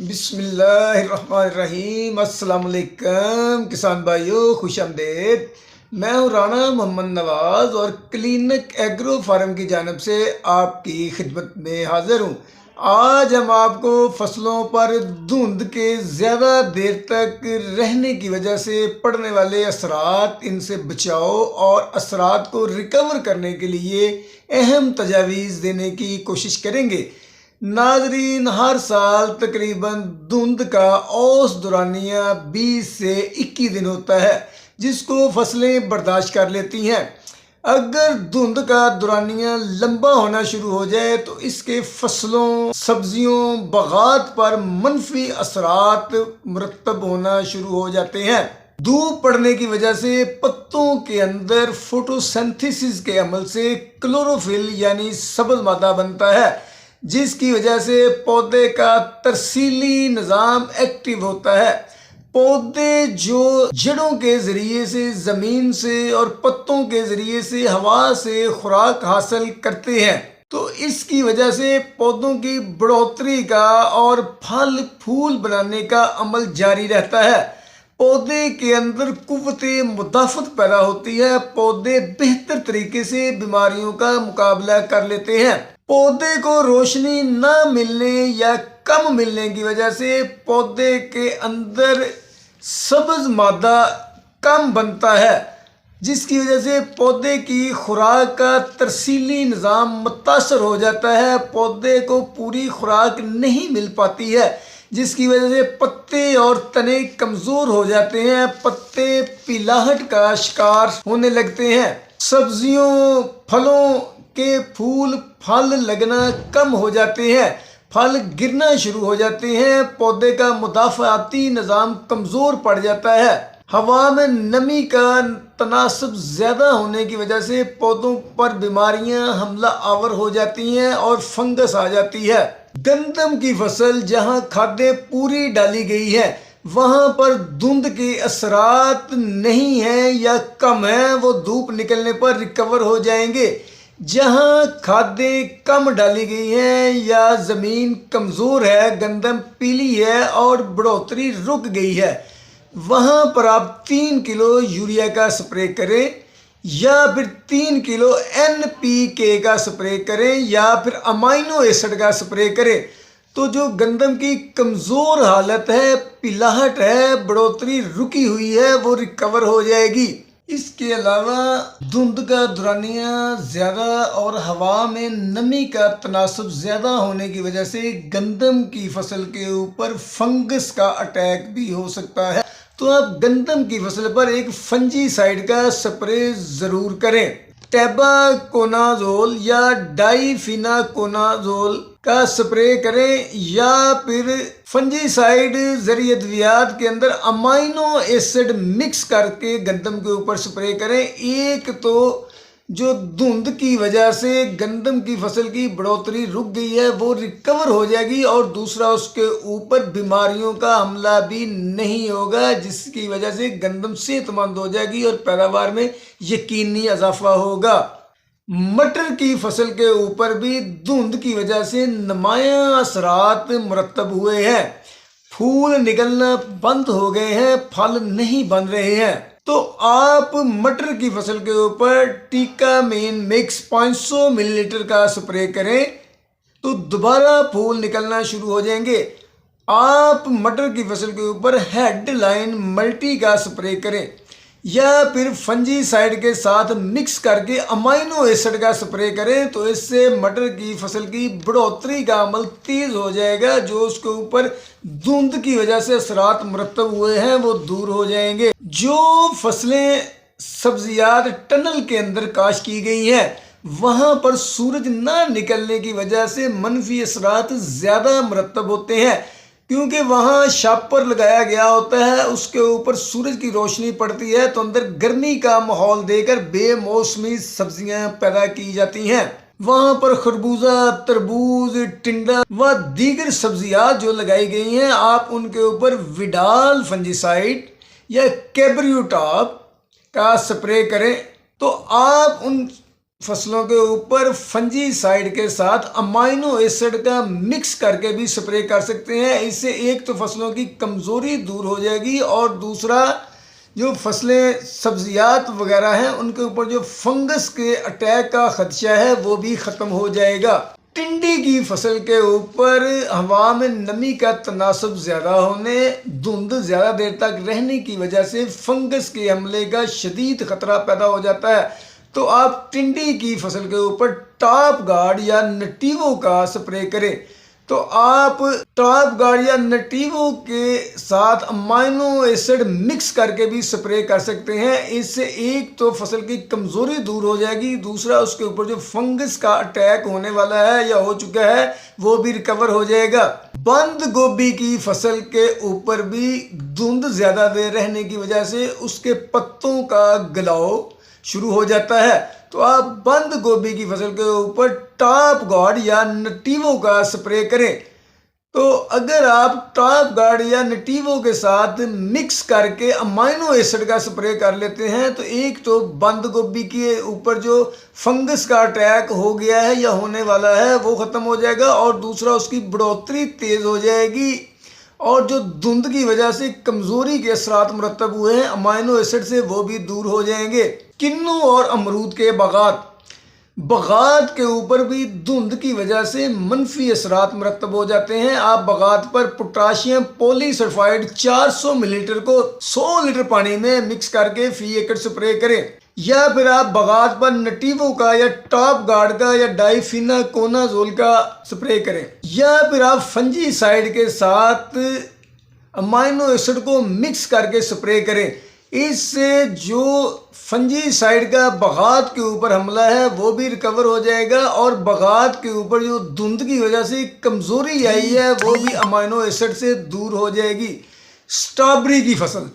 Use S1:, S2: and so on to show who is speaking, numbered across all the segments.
S1: बिस्मिल्लाहिर्रहमानिर्रहीम। अस्सलाम वालेकुम किसान भाइयों, खुश आमदीद। मैं हूँ राणा मोहम्मद नवाज़ और क्लिनिक एग्रो फार्म की जानिब से आपकी खिदमत में हाज़िर हूँ। आज हम आपको फसलों पर धुंध के ज़्यादा देर तक रहने की वजह से पड़ने वाले असरात, इनसे बचाव और असरात को रिकवर करने के लिए अहम तजावीज़ देने की कोशिश करेंगे। नाजरीन, हर साल तकरीबन धुंध का औसत दौरानिया 20 से 21 दिन होता है, जिसको फसलें बर्दाश्त कर लेती हैं। अगर धुंध का दौरानिया लंबा होना शुरू हो जाए तो इसके फसलों, सब्जियों, बागात पर मनफी असरात मुरतब होना शुरू हो जाते हैं। धूप पड़ने की वजह से पत्तों के अंदर फोटोसिंथेसिस के अमल से क्लोरोफिल यानी सब्ज़ मादा बनता है, जिसकी वजह से पौधे का तरसीली निज़ाम एक्टिव होता है। पौधे जो जड़ों के ज़रिए से ज़मीन से और पत्तों के ज़रिए से हवा से खुराक हासिल करते हैं, तो इसकी वजह से पौधों की बढ़ोतरी का और फल फूल बनाने का अमल जारी रहता है। पौधे के अंदर कुव्वते मुदाफ़त पैदा होती है। पौधे बेहतर तरीके से बीमारियों का मुकाबला कर लेते हैं। पौधे को रोशनी न मिलने या कम मिलने की वजह से पौधे के अंदर सब्ज़ मादा कम बनता है, जिसकी वजह से पौधे की खुराक का तरसीली निज़ाम मुतासर हो जाता है। पौधे को पूरी खुराक नहीं मिल पाती है, जिसकी वजह से पत्ते और तने कमज़ोर हो जाते हैं। पत्ते पीलाहट का शिकार होने लगते हैं। सब्जियों, फलों के फूल फल लगना कम हो जाते हैं, फल गिरना शुरू हो जाते हैं। पौधे का मुदाफ़ाती निज़ाम कमज़ोर पड़ जाता है। हवा में नमी का तनासब ज़्यादा होने की वजह से पौधों पर बीमारियां हमला आवर हो जाती हैं और फंगस आ जाती है। गंदम की फसल जहां खादें पूरी डाली गई है, वहां पर धुंध के असरात नहीं है या कम है, वो धूप निकलने पर रिकवर हो जाएंगे। जहां खादें कम डाली गई हैं या ज़मीन कमज़ोर है, गंदम पीली है और बढ़ोतरी रुक गई है, वहां पर आप 3 किलो यूरिया का स्प्रे करें या फिर 3 किलो NPK का स्प्रे करें या फिर अमाइनो एसिड का स्प्रे करें। तो जो गंदम की कमज़ोर हालत है, पिलाहट है, बढ़ोतरी रुकी हुई है, वो रिकवर हो जाएगी। इसके अलावा धुंध का दौरानिया ज़्यादा और हवा में नमी का तनासब ज़्यादा होने की वजह से गंदम की फसल के ऊपर फंगस का अटैक भी हो सकता है। तो आप गंदम की फसल पर एक फंजीसाइड का स्प्रे ज़रूर करें। टेबाकोनाजोल या डाइफिनाकोनाजोल का स्प्रे करें या फिर फंजीसाइड ज़रिए अद्वियात के अंदर अमाइनो एसिड मिक्स करके गंदम के ऊपर स्प्रे करें। एक तो जो धुंध की वजह से गंदम की फसल की बढ़ोतरी रुक गई है, वो रिकवर हो जाएगी और दूसरा उसके ऊपर बीमारियों का हमला भी नहीं होगा, जिसकी वजह से गंदम सेहतमंद हो जाएगी और पैदावार में यकीनी इजाफा होगा। मटर की फसल के ऊपर भी धुंध की वजह से नुमायां असरात मुरतब हुए हैं। फूल निकलना बंद हो गए हैं, फल नहीं बन रहे हैं। तो आप मटर की फसल के ऊपर टीकामेन मिक्स 500 मिलीलीटर का स्प्रे करें तो दोबारा फूल निकलना शुरू हो जाएंगे। आप मटर की फसल के ऊपर हेडलाइन मल्टी का स्प्रे करें या फिर फंजीसाइड के साथ मिक्स करके अमाइनो एसिड का स्प्रे करें, तो इससे मटर की फसल की बढ़ोतरी का अमल तेज़ हो जाएगा। जो उसके ऊपर धुंध की वजह से असरात मुरतब हुए हैं, वो दूर हो जाएंगे। जो फसलें सब्जियात टनल के अंदर काश की गई हैं, वहाँ पर सूरज ना निकलने की वजह से मनफी असरात ज़्यादा मुरतब होते हैं, क्योंकि वहाँ शापर लगाया गया होता है, उसके ऊपर सूरज की रोशनी पड़ती है, तो अंदर गर्मी का माहौल देकर बेमौसमी सब्जियां पैदा की जाती हैं। वहाँ पर खरबूजा, तरबूज, टिंडा व दीगर सब्जियां जो लगाई गई हैं, आप उनके ऊपर विडाल फंजीसाइड या कैब्रियोटॉप का स्प्रे करें, तो आप उन फसलों के ऊपर फंजीसाइड के साथ अमाइनो एसिड का मिक्स करके भी स्प्रे कर सकते हैं। इससे एक तो फसलों की कमज़ोरी दूर हो जाएगी और दूसरा जो फसलें सब्जियात वगैरह हैं उनके ऊपर जो फंगस के अटैक का खदशा है वो भी ख़त्म हो जाएगा। टिंडी की फसल के ऊपर हवा में नमी का तनासब ज़्यादा होने, धुंध ज़्यादा देर तक रहने की वजह से फंगस के हमले का शदीद ख़तरा पैदा हो जाता है। तो आप टिंडी की फसल के ऊपर टॉप गार्ड या नटीवो का स्प्रे करें। तो आप टॉप गार्ड या नटीवो के साथ अमाइनो एसिड मिक्स करके भी स्प्रे कर सकते हैं। इससे एक तो फसल की कमज़ोरी दूर हो जाएगी, दूसरा उसके ऊपर जो फंगस का अटैक होने वाला है या हो चुका है वो भी रिकवर हो जाएगा। बंद गोभी की फसल के ऊपर भी धुंध ज़्यादा देर रहने की वजह से उसके पत्तों का गलाव शुरू हो जाता है। तो आप बंद गोभी की फसल के ऊपर टॉप गार्ड या नटीवो का स्प्रे करें। तो अगर आप टॉप गार्ड या नटीवो के साथ मिक्स करके अमाइनो एसिड का स्प्रे कर लेते हैं तो एक तो बंद गोभी के ऊपर जो फंगस का अटैक हो गया है या होने वाला है वो ख़त्म हो जाएगा और दूसरा उसकी बढ़ोतरी तेज़ हो जाएगी और जो धुंध की वजह से कमज़ोरी के असरात मुरतब हुए हैं अमाइनो एसिड से वो भी दूर हो जाएंगे। किन्नू और अमरूद के बगात के ऊपर भी धुंध की वजह से मनफी असरात मुरतब हो जाते हैं। आप बगात पर पोटाशियम पॉलीसल्फाइड 400 मिलीलीटर को 100 लीटर पानी में मिक्स करके फी एकड़ स्प्रे करें, या फिर आप बगात पर नटीवो का या टॉप गार्ड का या डाइफिनाकोनाजोल का स्प्रे करें, या फिर आप फंजीसाइड के साथ अमाइनो एसिड को मिक्स करके स्प्रे करें। इससे जो फंजीसाइड का बगात के ऊपर हमला है वो भी रिकवर हो जाएगा और बगात के ऊपर जो धुंध की वजह से कमज़ोरी आई है वो भी अमाइनो एसिड से दूर हो जाएगी। स्ट्रॉबेरी की फसल,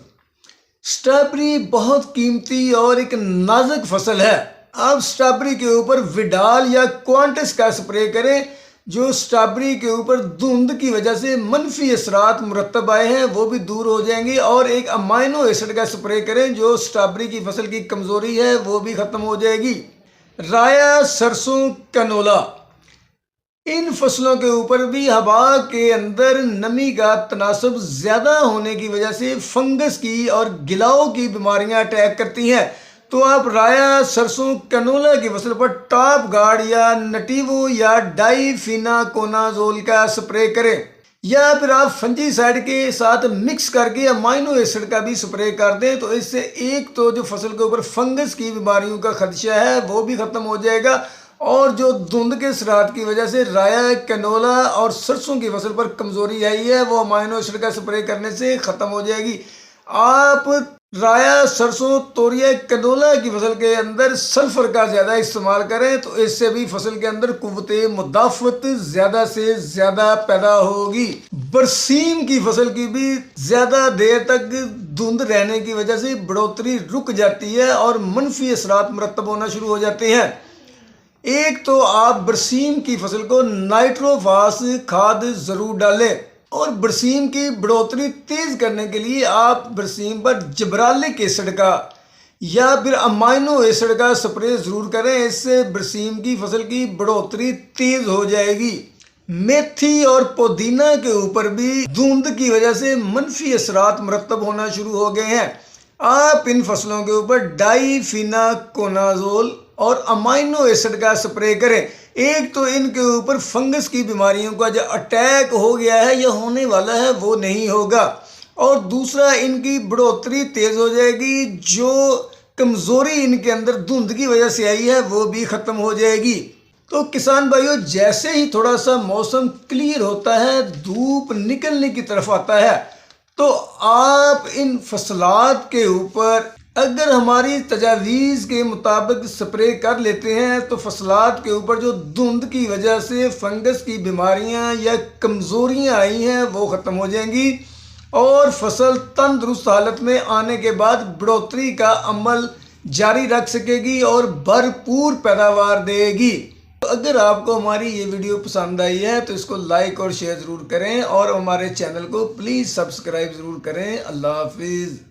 S1: स्ट्रॉबेरी बहुत कीमती और एक नाजुक फसल है। आप स्ट्रॉबेरी के ऊपर विडाल या क्वांटस का स्प्रे करें। जो स्ट्रॉबेरी के ऊपर धुंध की वजह से मनफी असरात मुरतब आए हैं वो भी दूर हो जाएंगे और एक अमाइनो एसिड का स्प्रे करें, जो स्ट्रॉबेरी की फसल की कमज़ोरी है वो भी ख़त्म हो जाएगी। राया, सरसों, कनोला, इन फसलों के ऊपर भी हवा के अंदर नमी का तनासब ज़्यादा होने की वजह से फंगस की और गिलाव की बीमारियां अटैक करती हैं। तो आप राया, सरसों, कनोला की फसल पर टॉप गार्ड या नटीवो या डाइफिनाकोनाजोल का स्प्रे करें, या फिर आप फंजीसाइड के साथ मिक्स करके अमाइनो एसिड का भी स्प्रे कर दें। तो इससे एक तो जो फसल के ऊपर फंगस की बीमारियों का खदशा है वो भी ख़त्म हो जाएगा और जो धुंध के असरात की वजह से राया, कनोला और सरसों की फसल पर कमज़ोरी आई है वो अमाइनो एसिड का स्प्रे करने से ख़त्म हो जाएगी। आप राया, सरसों, तोरिया, कनोला की फसल के अंदर सल्फर का ज़्यादा इस्तेमाल करें तो इससे भी फसल के अंदर कुव्वते मुदाफ़त ज़्यादा से ज़्यादा पैदा होगी। बरसीम की फसल की भी ज़्यादा देर तक धुंध रहने की वजह से बढ़ोतरी रुक जाती है और मनफी असरात मुरतब होना शुरू हो जाते हैं। एक तो आप बरसीम की फसल को नाइट्रोफास खाद ज़रूर डालें और बरसीम की बढ़ोतरी तेज़ करने के लिए आप बरसीम पर जिब्रालिक एसिड का या फिर अमाइनो एसिड का स्प्रे ज़रूर करें। इससे बरसीम की फसल की बढ़ोतरी तेज़ हो जाएगी। मेथी और पुदीना के ऊपर भी धुंध की वजह से मनफी असरात मुरतब होना शुरू हो गए हैं। आप इन फसलों के ऊपर डाइफिनाकोनाजोल और अमाइनो एसिड का स्प्रे करें। एक तो इनके ऊपर फंगस की बीमारियों का जो अटैक हो गया है या होने वाला है वो नहीं होगा और दूसरा इनकी बढ़ोतरी तेज़ हो जाएगी। जो कमज़ोरी इनके अंदर धुंध की वजह से आई है वो भी ख़त्म हो जाएगी। तो किसान भाइयों, जैसे ही थोड़ा सा मौसम क्लियर होता है, धूप निकलने की तरफ आता है, तो आप इन फसलात के ऊपर अगर हमारी तजावीज़ के मुताबिक स्प्रे कर लेते हैं तो फसलात के ऊपर जो धुंध की वजह से फंगस की बीमारियां या कमज़ोरियां आई हैं वो ख़त्म हो जाएंगी और फसल तंदुरुस्त हालत में आने के बाद बढ़ोतरी का अमल जारी रख सकेगी और भरपूर पैदावार देगी। तो अगर आपको हमारी ये वीडियो पसंद आई है तो इसको लाइक और शेयर ज़रूर करें और हमारे चैनल को प्लीज़ सब्सक्राइब ज़रूर करें। अल्लाह हाफिज़।